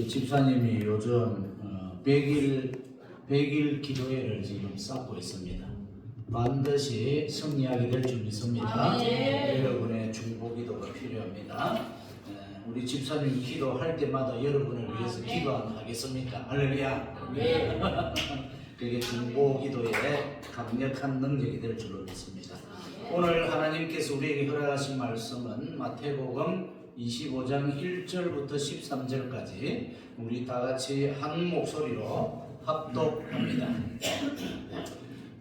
집사님이 요즘 100일 기도회를 지금 쌓고 있습니다. 반드시 승리하게 될 줄 믿습니다. 여러분의 중보기도가 필요합니다. 우리 집사님이 기도할 때마다 여러분을 위해서 기도 안 하겠습니까? 할렐루야. 그게 중보기도의 강력한 능력이 될 줄로 믿습니다. 오늘 하나님께서 우리에게 허락하신 말씀은 마태복음 25장 1절부터 13절까지 우리 다같이 한 목소리로 합독합니다.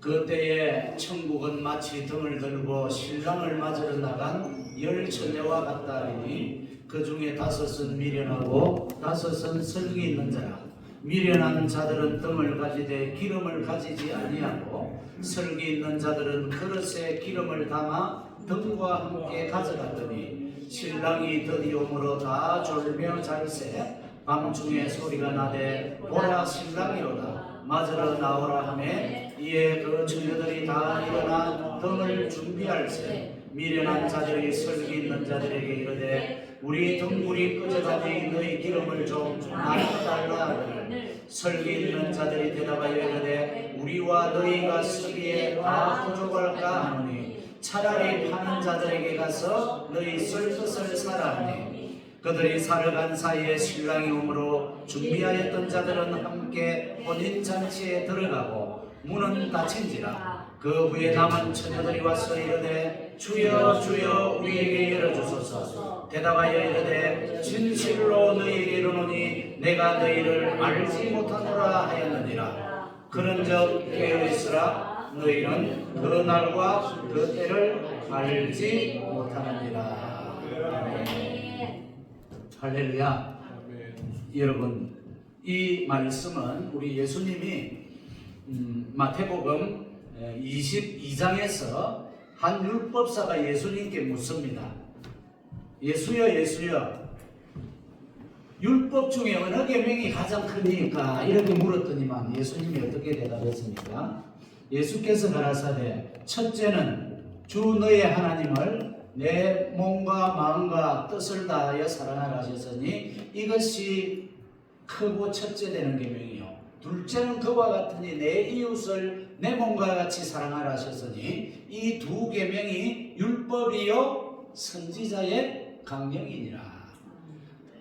그때에 천국은 마치 등을 들고 신랑을 맞으러 나간 10처녀와 같다 하리니 그 중에 5은 미련하고 5은 슬기 있는 자라. 미련한 자들은 등을 가지되 기름을 가지지 아니하고 슬기 있는 자들은 그릇에 기름을 담아 등과 함께 가져갔더니 신랑이 드디어므로 다 졸며 잘세 밤중에 소리가 나되 보라 신랑이 오다 맞으러 나오라 하매 이에 그 처녀들이 다 일어나 등을 준비할세 미련한 자들이 슬기 있는 자들에게 이르되 우리 등불이 꺼져가니 너희 기름을 좀 나눠달라 하거늘 슬기 있는 자들이 대답하여 이르되 우리와 너희가 쓰기에 다 부족할까 하노니 차라리 파는 자들에게 가서 너희 쓸 것을 사라 하니 그들이 사러 간 사이에 신랑이 오므로 준비하였던 자들은 함께 혼인잔치에 들어가고 문은 닫힌지라. 그 후에 남은 처녀들이 와서 이르되 주여 주여 우리에게 열어주소서. 대답하여 이르되 진실로 너희에게 이르노니 내가 너희를 알지 못하노라 하였느니라. 그런즉 깨어있으라. 너희는 그 날과 그 때를 알지 못하느니라. 할렐루야. 여러분, 이 말씀은 우리 예수님이 마태복음 22장에서 한 율법사가 예수님께 묻습니다. 예수여 율법 중에 어느 계명이 가장 크니까 이렇게 물었더니만 예수님이 어떻게 대답했습니까? 예수께서 가라사대 첫째는 주 너의 하나님을 내 몸과 마음과 뜻을 다하여 사랑하라 하셨으니 이것이 크고 첫째 되는 계명이요. 둘째는 그와 같으니 내 이웃을 내 몸과 같이 사랑하라 하셨으니 이 두 계명이 율법이요 선지자의 강령이니라.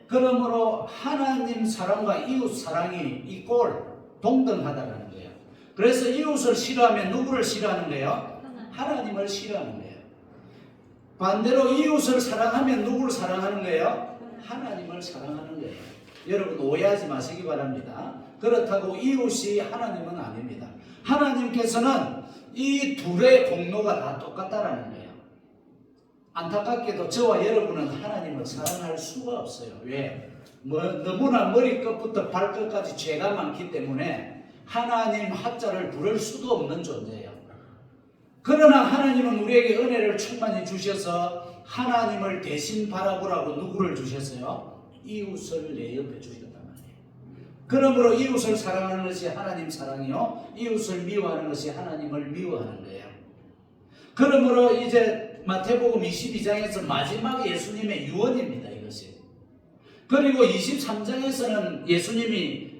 그러므로 하나님 사랑과 이웃 사랑이 이꼴 동등하다는 거예요. 그래서 이웃을 싫어하면 누구를 싫어하는 거예요? 하나님을 싫어하는 거예요. 반대로 이웃을 사랑하면 누구를 사랑하는 거예요? 하나님을 사랑하는 거예요. 여러분 오해하지 마시기 바랍니다. 그렇다고 이웃이 하나님은 아닙니다. 하나님께서는 이 둘의 공로가 다 똑같다라는 거예요. 안타깝게도 저와 여러분은 하나님을 사랑할 수가 없어요. 왜? 너무나 머리끝부터 발끝까지 죄가 많기 때문에 하나님 하자를 부를 수도 없는 존재예요. 그러나 하나님은 우리에게 은혜를 충만히 주셔서 하나님을 대신 바라보라고 누구를 주셨어요? 이웃을 내 옆에 주셨단 말이에요. 그러므로 이웃을 사랑하는 것이 하나님 사랑이요 이웃을 미워하는 것이 하나님을 미워하는 거예요. 그러므로 이제 마태복음 22장에서 마지막 예수님의 유언입니다. 이것이. 그리고 23장에서는 예수님이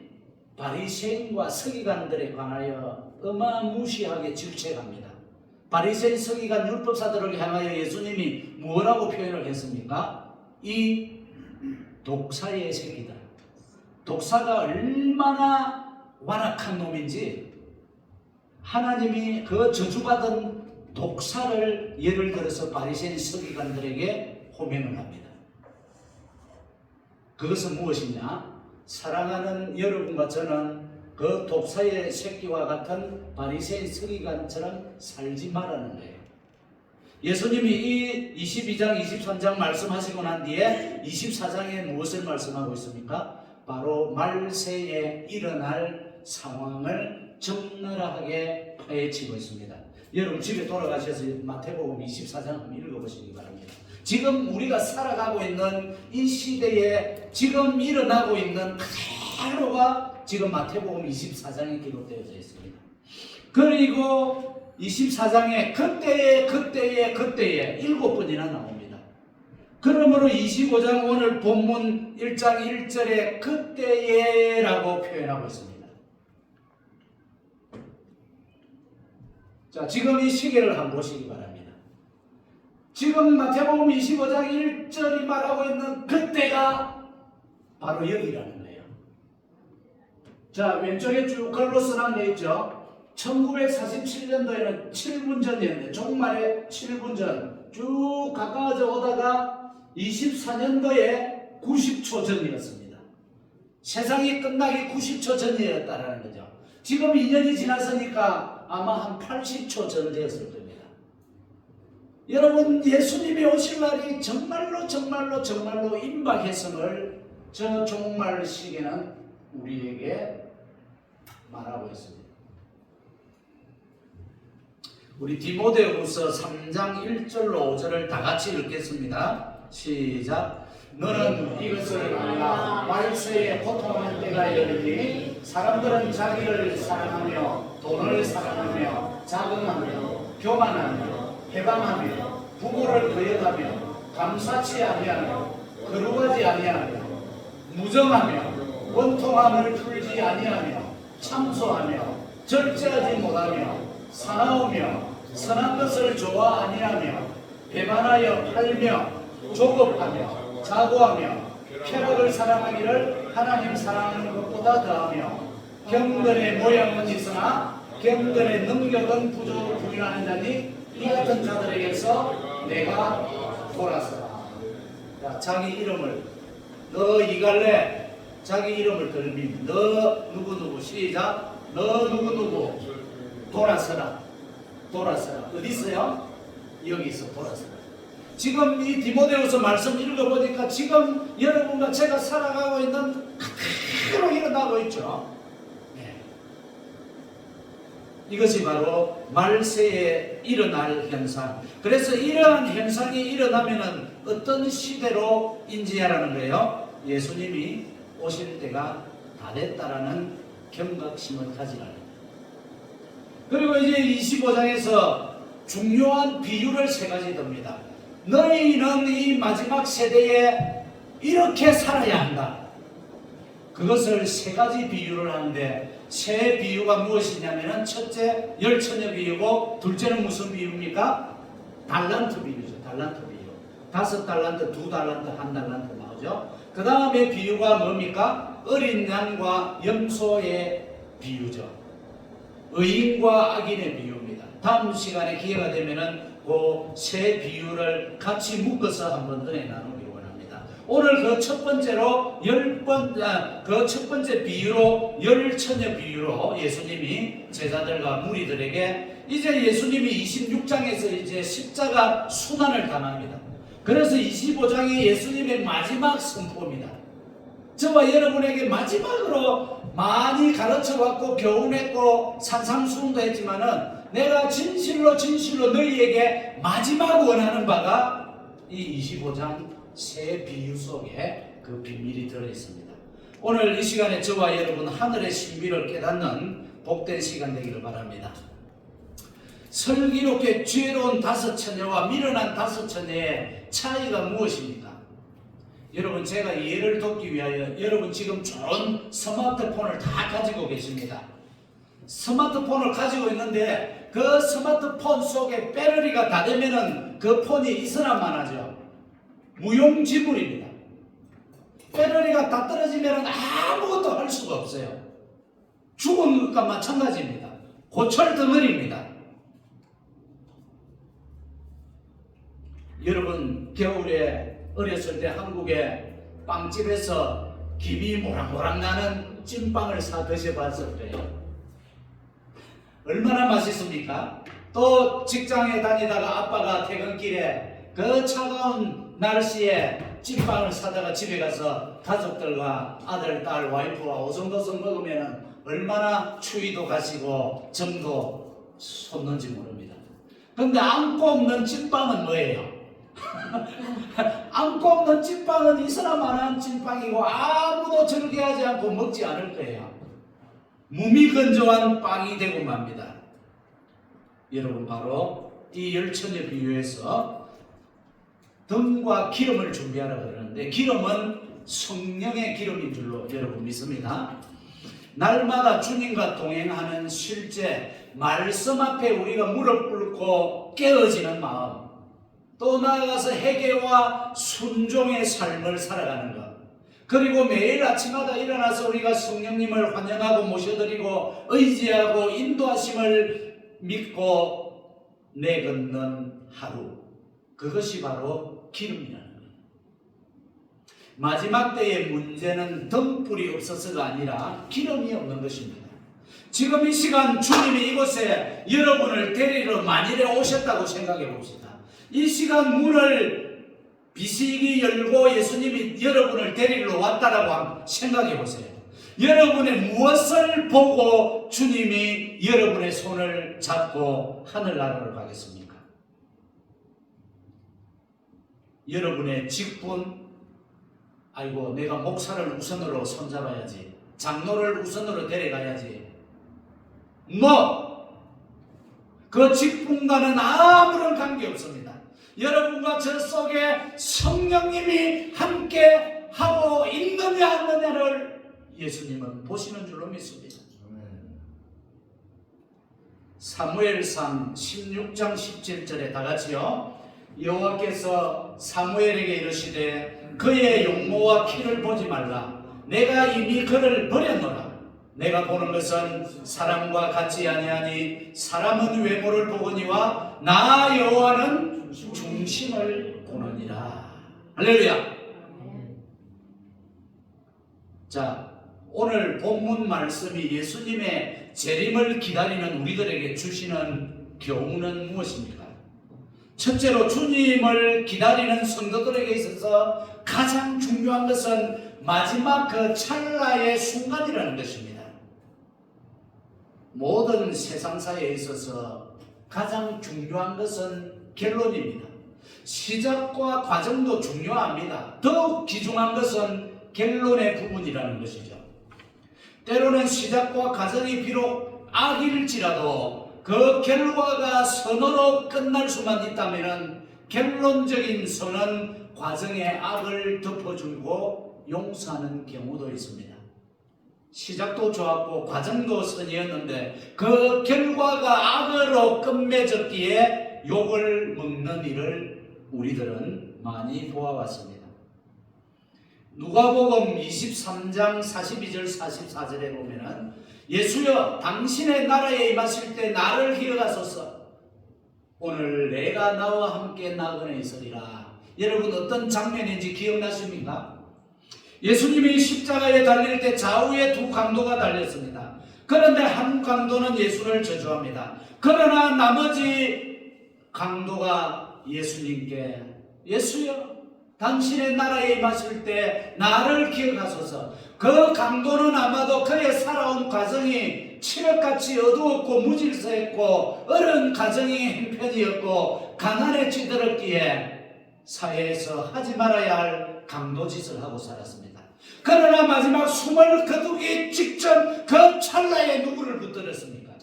바리새인과 서기관들에 관하여 어마무시하게 질책합니다. 바리새인 서기관 율법사들을 향하여 예수님이 뭐라고 표현을 했습니까? 이 독사의 새끼다. 독사가 얼마나 완악한 놈인지 하나님이 그 저주받은 독사를 예를 들어서 바리새인 서기관들에게 호명을 합니다. 그것은 무엇이냐? 사랑하는 여러분과 저는 그 독사의 새끼와 같은 바리새인 서기관처럼 살지 말라는 거예요. 예수님이 이 22장, 23장 말씀하시고 난 뒤에 24장에 무엇을 말씀하고 있습니까? 바로 말세에 일어날 상황을 적나라하게 파헤치고 있습니다. 여러분 집에 돌아가셔서 마태복음 24장 한번 읽어보시기 바랍니다. 지금 우리가 살아가고 있는 이 시대에 지금 일어나고 있는 그대로가 지금 마태복음 24장에 기록되어져 있습니다. 그리고 24장에 그때에 7번이나 나옵니다. 그러므로 25장 오늘 본문 1장 1절에 그때에라고 표현하고 있습니다. 자, 지금 이 시계를 한번 보시기 바랍니다. 지금 마태복음 25장 1절이 말하고 있는 그때가 바로 여기라는 거예요. 자, 왼쪽에 쭉 글로 써놓은 게 있죠. 1947년도에는 7분 전이었는데, 종말에 7분 전 쭉 가까워져 오다가 24년도에 90초 전이었습니다. 세상이 끝나기 90초 전이었다라는 거죠. 지금 2년이 지났으니까 아마 한 80초 전 되었을 겁니다. 여러분, 예수님이 오실 날이 정말로 임박했음을 저 종말 시계는 우리에게 말하고 있습니다. 우리 디모데후서 3장 1절로 5절을 다 같이 읽겠습니다. 시작. 너는 이것을 알라. 말세에 고통하는 때가 이르리니 사람들은 자기를 사랑하며 돈을 사랑하며 자긍하며 교만하며 해방하며 부모를 거역하며 감사치 아니하며 거룩하지 아니하며 무정하며 원통함을 풀지 아니하며 참소하며 절제하지 못하며 사나우며 선한 것을 좋아 아니하며 배반하여 팔며 조급하며 자고하며 쾌락을 사랑하기를 하나님 사랑하는 것보다 더하며 경건의 모양은 있으나 경건의 능력은 부인하는 자니 이 같은 자들에게서 내가 돌아서라. 자, 자기 이름을 너 이갈래 자기 이름을 들면 너 누구누구 시작. 너 누구누구 돌아서라. 어디 있어요? 여기 있어. 돌아서라. 지금 이 디모데후서 말씀 읽어보니까 지금 여러분과 제가 살아가고 있는 그대로 일어나고 있죠. 네. 이것이 바로 말세에 일어날 현상. 그래서 이러한 현상이 일어나면은 어떤 시대로 인지하라는 거예요? 예수님이 오실 때가 다 됐다라는 경각심을 가지라는 거예요. 그리고 이제 25장에서 중요한 비유를 세 가지 듭니다. 너희는 이 마지막 세대에 이렇게 살아야 한다. 그것을 세 가지 비유를 하는데, 세 비유가 무엇이냐면은 첫째 열처녀 비유고, 둘째는 무슨 비유입니까? 달란트 비유죠. 달란트 비유. 5달란트, 2달란트, 1달란트 나오죠. 그 다음에 비유가 뭡니까? 어린 양과 염소의 비유죠. 의인과 악인의 비유입니다. 다음 시간에 기회가 되면은 그 세 비유를 같이 묶어서 한번 은혜 나누기 원합니다. 오늘 그 첫 번째로 그 첫 번째 비유로 열처녀 비유로 예수님이 제자들과 무리들에게 이제 예수님이 26장에서 이제 십자가 순환을 당합니다. 그래서 25장이 예수님의 마지막 선포입니다. 저와 여러분에게 마지막으로 많이 가르쳐왔고 교훈했고 산상수훈도 했지만은 내가 진실로 너희에게 마지막 원하는 바가 이 25장 새 비유 속에 그 비밀이 들어있습니다. 오늘 이 시간에 저와 여러분 하늘의 신비를 깨닫는 복된 시간 되기를 바랍니다. 슬기롭게 죄로운 5처녀와 미련한 5처녀의 차이가 무엇입니까? 여러분, 제가 이해를 돕기 위하여 여러분 지금 좋은 스마트폰을 다 가지고 계십니다. 스마트폰을 가지고 있는데 그 스마트폰 속에 배터리가 다 되면은 그 폰이 있으나만 하죠. 무용지물입니다. 배터리가 다 떨어지면 아무것도 할 수가 없어요. 죽은 것과 마찬가지입니다. 고철 덩어리입니다. 여러분, 겨울에 어렸을 때 한국에 빵집에서 김이 모락모락 나는 찐빵을 사 드셔봤을 거예요. 얼마나 맛있습니까? 또 직장에 다니다가 아빠가 퇴근길에 그 차가운 날씨에 찐빵을 사다가 집에 가서 가족들과 아들, 딸, 와이프와 오성도성 먹으면 얼마나 추위도 가시고 정도 솟는지 모릅니다. 근데 안고 없는 찐빵은 뭐예요? 안고 없는 찐빵은 이스라만한 찐빵이고 아무도 즐겨하지 않고 먹지 않을 거예요. 무미건조한 빵이 되고 맙니다. 여러분, 바로 이 열처녀 비유에서 등과 기름을 준비하라 그러는데, 기름은 성령의 기름인 줄로 여러분 믿습니다. 날마다 주님과 동행하는 실제 말씀 앞에 우리가 무릎 꿇고 깨어지는 마음, 또 나아가서 회개와 순종의 삶을 살아가는 것, 그리고 매일 아침마다 일어나서 우리가 성령님을 환영하고 모셔드리고 의지하고 인도하심을 믿고 내걷는 하루, 그것이 바로 기름이라는 거예요. 마지막 때의 문제는 등불이 없어서가 아니라 기름이 없는 것입니다. 지금 이 시간 주님이 이곳에 여러분을 데리러 만일에 오셨다고 생각해 봅시다. 이 시간 문을 비시기 열고 예수님이 여러분을 데리러 왔다라고 생각해 보세요. 여러분의 무엇을 보고 주님이 여러분의 손을 잡고 하늘나라로 가겠습니까? 여러분의 직분, 아이고 내가 목사를 우선으로 손잡아야지, 장로를 우선으로 데려가야지, 그 직분과는 아무런 관계없습니다. 여러분과 저 속에 성령님이 함께 하고 있느냐 없느냐를 예수님은 보시는 줄로 믿습니다. 사무엘상 16장 17절에 다같이요, 여호와께서 사무엘에게 이르시되 그의 용모와 키를 보지 말라. 내가 이미 그를 버렸노라. 내가 보는 것은 사람과 같지 아니하니 사람은 외모를 보거니와 나 여호와는 중심을 보느니라. 할렐루야. 자, 오늘 본문 말씀이 예수님의 재림을 기다리는 우리들에게 주시는 교훈은 무엇입니까? 첫째로 주님을 기다리는 성도들에게 있어서 가장 중요한 것은 마지막 그 찰나의 순간이라는 것입니다. 모든 세상사에 있어서 가장 중요한 것은 결론입니다. 시작과 과정도 중요합니다. 더욱 귀중한 것은 결론의 부분이라는 것이죠. 때로는 시작과 과정이 비록 악일지라도 그 결과가 선으로 끝날 수만 있다면 결론적인 선은 과정의 악을 덮어주고 용서하는 경우도 있습니다. 시작도 좋았고 과정도 선이었는데 그 결과가 악으로 끝맺었기에 욕을 먹는 일을 우리들은 많이 보아왔습니다. 누가복음 23장 42절 44절에 보면은 예수여 당신의 나라에 임하실 때 나를 기억하소서. 오늘 내가 나와 함께 나그네 있으리라. 여러분 어떤 장면인지 기억나십니까? 예수님이 십자가에 달릴 때 좌우에 두 강도가 달렸습니다. 그런데 한 강도는 예수를 저주합니다. 그러나 나머지 강도가 예수님께 예수여 당신의 나라에 임하실 때 나를 기억하소서. 그 강도는 아마도 그의 살아온 과정이 칠흑같이 어두웠고 무질서했고 어려운 가정의 형편이었고 가난에 찌들었기에 사회에서 하지 말아야 할 강도짓을 하고 살았습니다. 그러나 마지막 숨을 거두기 직전 그 찰나에 누구를 붙들었습니까?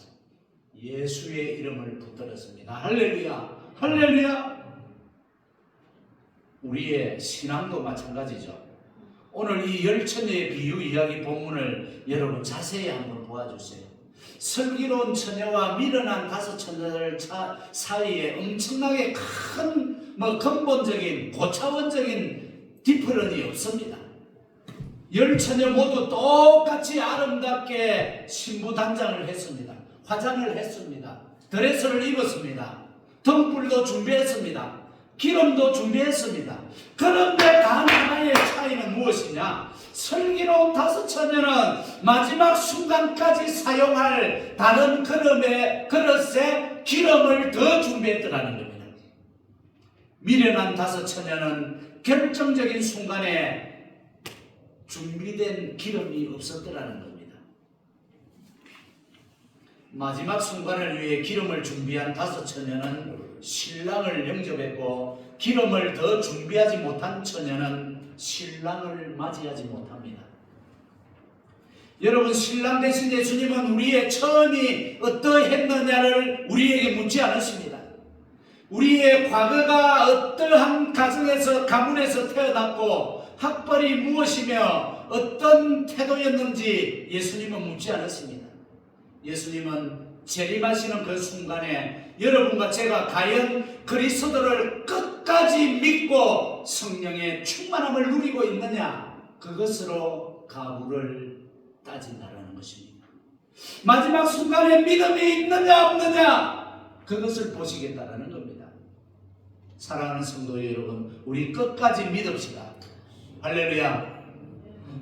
예수의 이름을 붙들었습니다. 할렐루야, 할렐루야. 우리의 신앙도 마찬가지죠. 오늘 이 열처녀의 비유 이야기 본문을 여러분 자세히 한번 보아주세요. 슬기로운 처녀와 미련한 다섯 처녀들 사이에 엄청나게 큰 근본적인 고차원적인 디퍼런이 없습니다. 열처녀 모두 똑같이 아름답게 신부 단장을 했습니다. 화장을 했습니다. 드레스를 입었습니다. 등불도 준비했습니다. 기름도 준비했습니다. 그런데 단 하나의 차이는 무엇이냐? 슬기로운 다섯 처녀는 마지막 순간까지 사용할 다른 그릇에 기름을 더 준비했더라는 겁니다. 미련한 다섯 처녀는 결정적인 순간에 준비된 기름이 없었더라는 겁니다. 마지막 순간을 위해 기름을 준비한 다섯 처녀는 신랑을 영접했고 기름을 더 준비하지 못한 처녀는 신랑을 맞이하지 못합니다. 여러분, 신랑 대신 예수님은 우리의 처음이 어떠했느냐를 우리에게 묻지 않으십니다. 우리의 과거가 어떠한 가문에서 태어났고 학벌이 무엇이며 어떤 태도였는지 예수님은 묻지 않았습니다. 예수님은 재림하시는 그 순간에 여러분과 제가 과연 그리스도를 끝까지 믿고 성령의 충만함을 누리고 있느냐, 그것으로 가부를 따진다라는 것입니다. 마지막 순간에 믿음이 있느냐 없느냐, 그것을 보시겠다라는 겁니다. 사랑하는 성도 여러분, 우리 끝까지 믿읍시다. 할렐루야.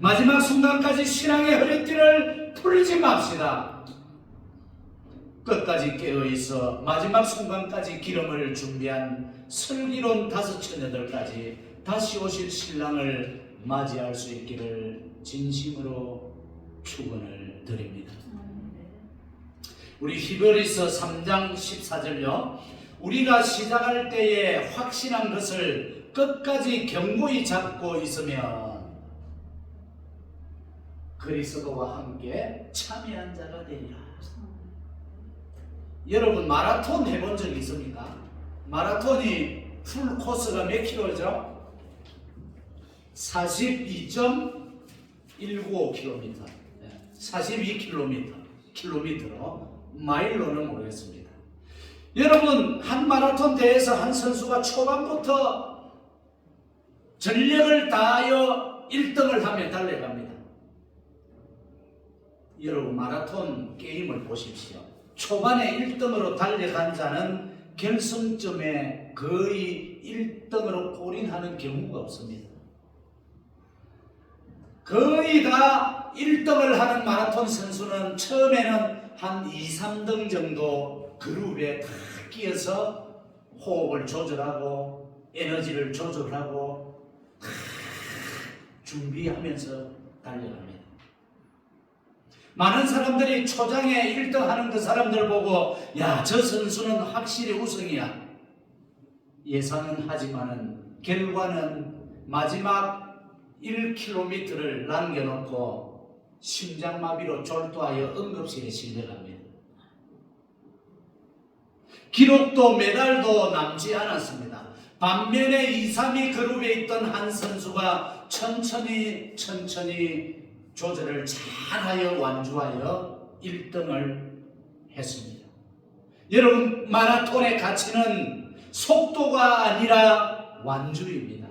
마지막 순간까지 신앙의 허리띠를 풀지 맙시다. 끝까지 깨어있어 마지막 순간까지 기름을 준비한 슬기로운 5 처녀들까지 다시 오실 신랑을 맞이할 수 있기를 진심으로 축원을 드립니다. 우리 히브리서 3장 14절요. 우리가 시작할 때에 확신한 것을 끝까지 견고히 잡고 있으면 그리스도와 함께 참여한 자가 되리라. 여러분 마라톤 해본 적 있습니까? 마라톤이 풀 코스가 몇 킬로죠? 42.195km, 42km로, 마일로는 모르겠습니다. 여러분, 한 마라톤 대회에서 한 선수가 초반부터 전력을 다하여 1등을 하며 달려갑니다. 여러분 마라톤 게임을 보십시오. 초반에 1등으로 달려간 자는 결승점에 거의 1등으로 골인하는 경우가 없습니다. 거의 다 1등을 하는 마라톤 선수는 처음에는 한 2, 3등 정도 그룹에 다 끼어서 호흡을 조절하고 에너지를 조절하고 다 준비하면서 달려갑니다. 많은 사람들이 초장에 1등 하는 그 사람들 보고 야, 저 선수는 확실히 우승이야 예상은 하지만은 결과는 마지막 1km를 남겨놓고 심장마비로 졸도하여 응급실에 실려갑니다. 기록도 메달도 남지 않았습니다. 반면에 2, 3위 그룹에 있던 한 선수가 천천히 조절을 잘하여 완주하여 1등을 했습니다. 여러분 마라톤의 가치는 속도가 아니라 완주입니다.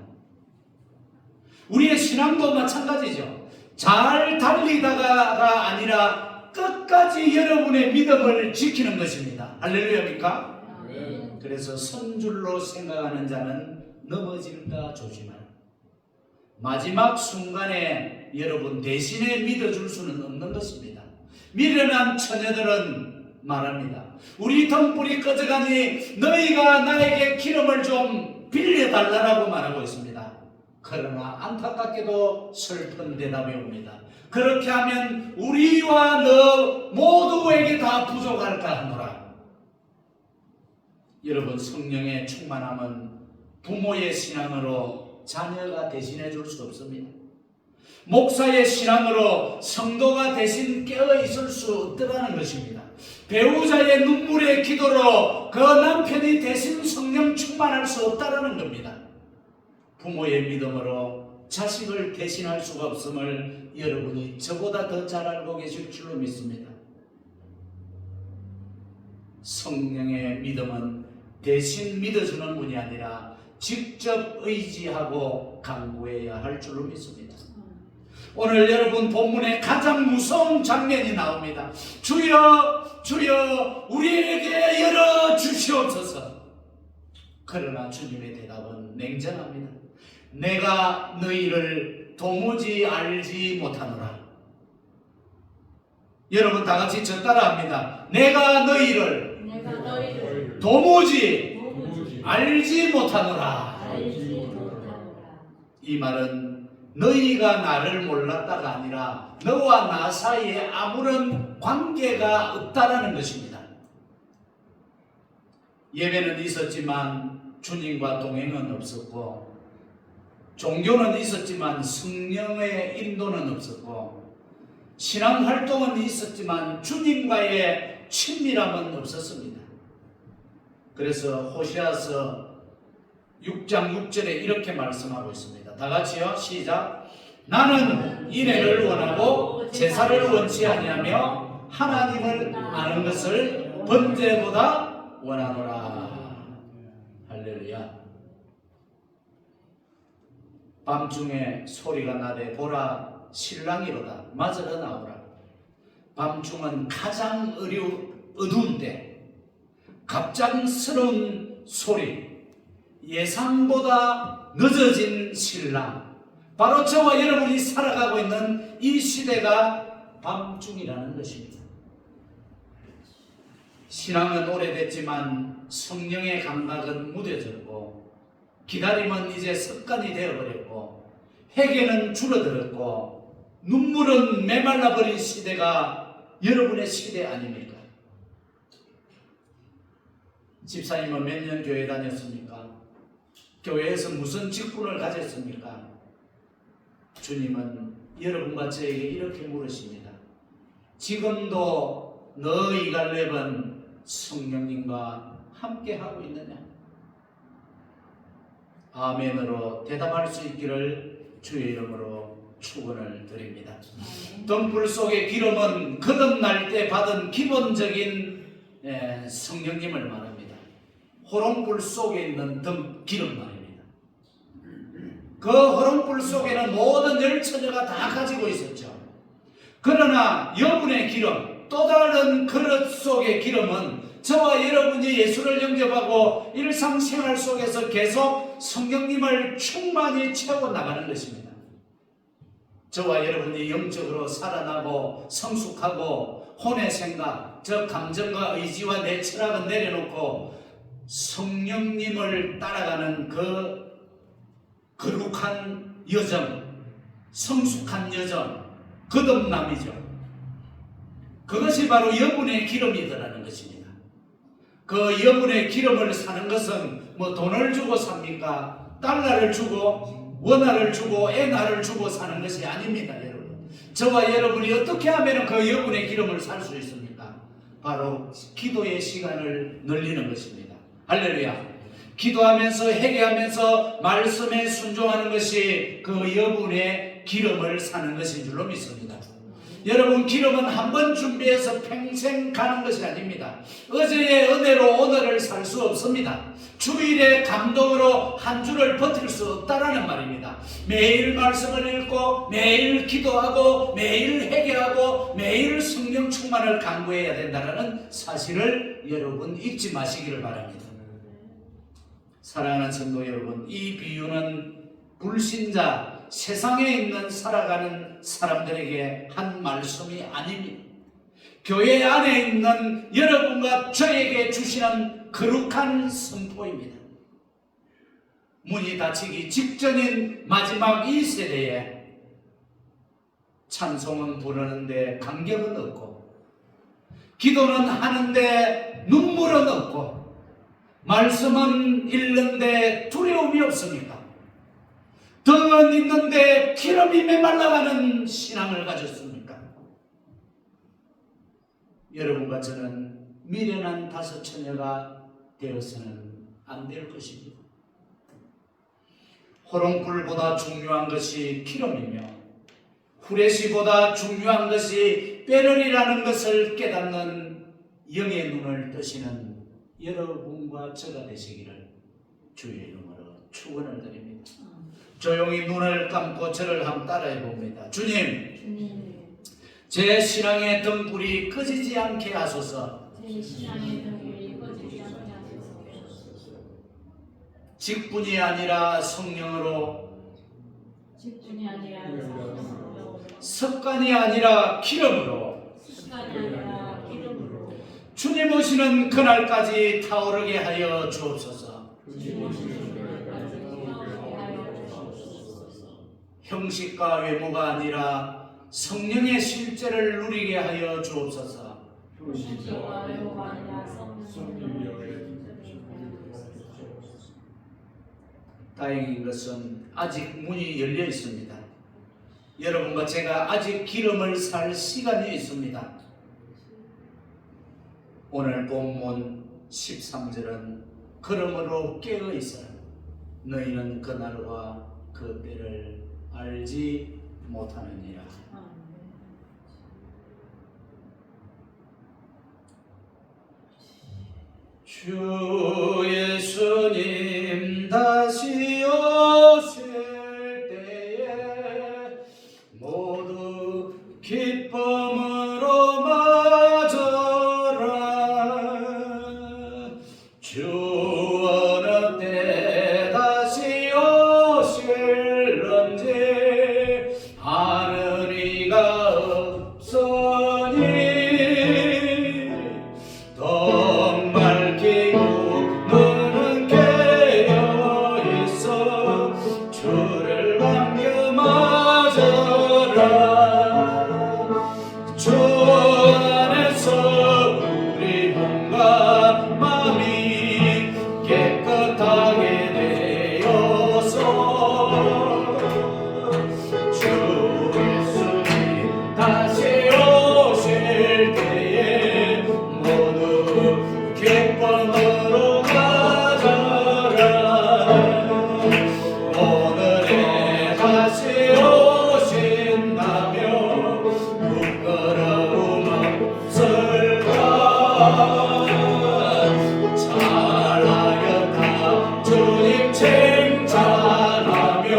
우리의 신앙도 마찬가지죠. 잘 달리다가가 아니라 끝까지 여러분의 믿음을 지키는 것입니다. 할렐루야입니까? 그래서 선줄로 생각하는 자는 넘어질까 조심하라. 마지막 순간에 여러분 대신에 믿어줄 수는 없는 것입니다. 미련한 처녀들은 말합니다. 우리 등불이 꺼져가니 너희가 나에게 기름을 좀 빌려달라고 말하고 있습니다. 그러나 안타깝게도 슬픈 대답이 옵니다. 그렇게 하면 우리와 너 모두에게 다 부족할까 하노라. 여러분 성령의 충만함은 부모의 신앙으로 자녀가 대신해 줄 수 없습니다. 목사의 신앙으로 성도가 대신 깨어 있을 수 없다는 것입니다. 배우자의 눈물의 기도로 그 남편이 대신 성령 충만할 수 없다는 겁니다. 부모의 믿음으로 자식을 대신할 수가 없음을 여러분이 저보다 더 잘 알고 계실 줄로 믿습니다. 성령의 믿음은 대신 믿어주는 분이 아니라 직접 의지하고 강구해야 할 줄로 믿습니다. 오늘 여러분 본문에 가장 무서운 장면이 나옵니다. 주여 주여 우리에게 열어주시옵소서. 그러나 주님의 대답은 냉정합니다. 내가 너희를 도무지 알지 못하노라. 여러분 다같이 저 따라합니다. 내가 너희를 도무지 알지 못하노라. 이 말은 너희가 나를 몰랐다가 아니라 너와 나 사이에 아무런 관계가 없다라는 것입니다. 예배는 있었지만 주님과 동행은 없었고, 종교는 있었지만 성령의 인도는 없었고, 신앙활동은 있었지만 주님과의 친밀함은 없었습니다. 그래서 호시아서 6장 6절에 이렇게 말씀하고 있습니다. 다 같이요. 시작. 나는 인애를 원하고 제사를 원치 아니하며 하나님을 아는 것을 번제보다 원하노라. 할렐루야. 밤중에 소리가 나되 보라 신랑이로다 맞으러 나오라. 밤중은 가장 어두운데 갑작스러운 소리, 예상보다 늦어진 신랑, 바로 저와 여러분이 살아가고 있는 이 시대가 밤중이라는 것입니다. 신앙은 오래됐지만 성령의 감각은 무뎌졌고 기다림은 이제 습관이 되어버렸고 회개는 줄어들었고 눈물은 메말라버린 시대가 여러분의 시대 아닙니까? 집사님은 몇 년 교회 다녔습니까? 교회에서 무슨 직분을 가졌습니까? 주님은 여러분과 저에게 이렇게 물으십니다. 지금도 너희 갈렙은 성령님과 함께하고 있느냐? 아멘으로 대답할 수 있기를 주의 이름으로 축원을 드립니다. 등불 속의 기름은 거듭날 때 받은 기본적인 성령님을 말합니다. 호롱불 속에 있는 기름 말입니다. 그 호롱불 속에는 모든 열처녀가 다 가지고 있었죠. 그러나 여분의 기름, 또 다른 그릇 속의 기름은 저와 여러분이 예수를 영접하고 일상생활 속에서 계속 성령님을 충만히 채워나가는 것입니다. 저와 여러분이 영적으로 살아나고 성숙하고 혼의 생각, 저 감정과 의지와 내 철학은 내려놓고 성령님을 따라가는 그 거룩한 여정, 성숙한 여정, 거듭남이죠. 그것이 바로 여분의 기름이더라는 것입니다. 그 여분의 기름을 사는 것은 뭐 돈을 주고 삽니까? 달러를 주고 원화를 주고 엔화를 주고 사는 것이 아닙니다, 여러분. 저와 여러분이 어떻게 하면 그 여분의 기름을 살 수 있습니까? 바로 기도의 시간을 늘리는 것입니다. 할렐루야. 기도하면서 회개하면서 말씀에 순종하는 것이 그 여분의 기름을 사는 것인 줄로 믿습니다. 여러분, 기름은 한 번 준비해서 평생 가는 것이 아닙니다. 어제의 은혜로 오늘을 살 수 없습니다. 주일의 감동으로 한 주를 버틸 수 없다라는 말입니다. 매일 말씀을 읽고 매일 기도하고 매일 회개하고 매일 성령 충만을 강구해야 된다는 사실을 여러분 잊지 마시기를 바랍니다. 사랑하는 성도 여러분, 이 비유는 불신자, 세상에 있는 살아가는 사람들에게 한 말씀이 아닙니다. 교회 안에 있는 여러분과 저에게 주시는 거룩한 선포입니다. 문이 닫히기 직전인 마지막 이 세대에 찬송은 부르는데 감격은 없고, 기도는 하는데 눈물은 없고, 말씀은 읽는데 두려움이 없습니까? 등은 있는데 기름이 메말라가는 신앙을 가졌습니까? 여러분과 저는 미련한 다섯 처녀가 되어서는 안 될 것입니다. 호롱불보다 중요한 것이 기름이며 후레시보다 중요한 것이 빼르리라는 것을 깨닫는 영의 눈을 뜨시는 여러분과 저가 되시기를 주의 이름으로 축원을 드립니다. 조용히 눈을 감고 저를 한번 따라해 봅니다. 주님, 제 신앙의 등불이 꺼지지 않게 하소서. 직분이 아니라 성령으로, 습관이 아니라 기름으로 주님 오시는 그날까지 타오르게 하여 주옵소서. 형식과 외모가 아니라 성령의 실제를 누리게 하여 주옵소서. 다행인 것은 아직 문이 열려 있습니다. 여러분과 제가 아직 기름을 살 시간이 있습니다. 오늘 본문 13절은 그러므로 깨어 있어라. 너희는 그날과 그 때를 알지 못하느니라. 주 예수님 다시 오실 때에 모두 기쁨으로 맞아라. 주 어느 때 다시 오실런지 아는 이가 없으니 더 밝히고 눈은 깨어 있어 주를 반겨 맞아라. 주 안에서 우리 몸과 마음이 깨끗하게 되어서 주 예수님 다시 오실 때에 모두 기쁨으로 맞아라. 오늘에 다시 오신다며 부끄러움 없을까. 잘하였다 주님 칭찬하며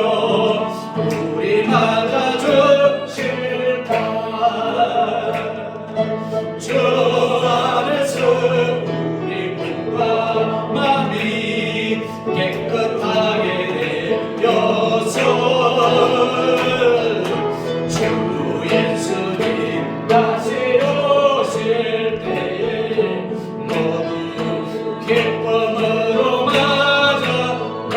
우리 맞아주실까. 주 안에서 우리 몸과 마음이 깨끗하게 되어서 주 예수님 다시 오실 때에 모두 기쁨으로 맞아가.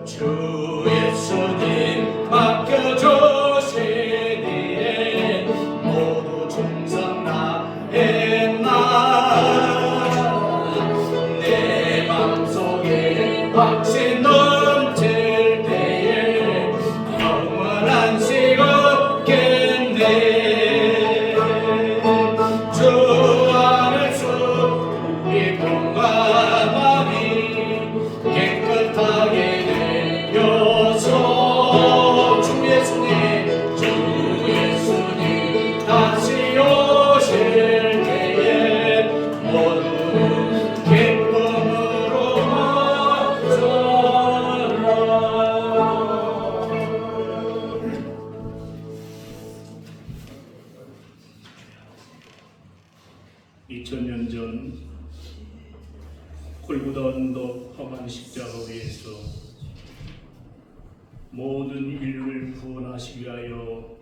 주 예수님 맡겨주신 일에 모두 충성 다했나. 내 맘속에 확신 넘칠 때에 영원한 식 없겠네. 주 안에서 우리 몸과 마음이 깨끗하게 되어서 주 예수님 다시 오실 때에 모두 기쁨으로 맞아라. 2000년 전 골고다 언덕 험한 십자가 위에서 모든 인류를 구원하시기 위하여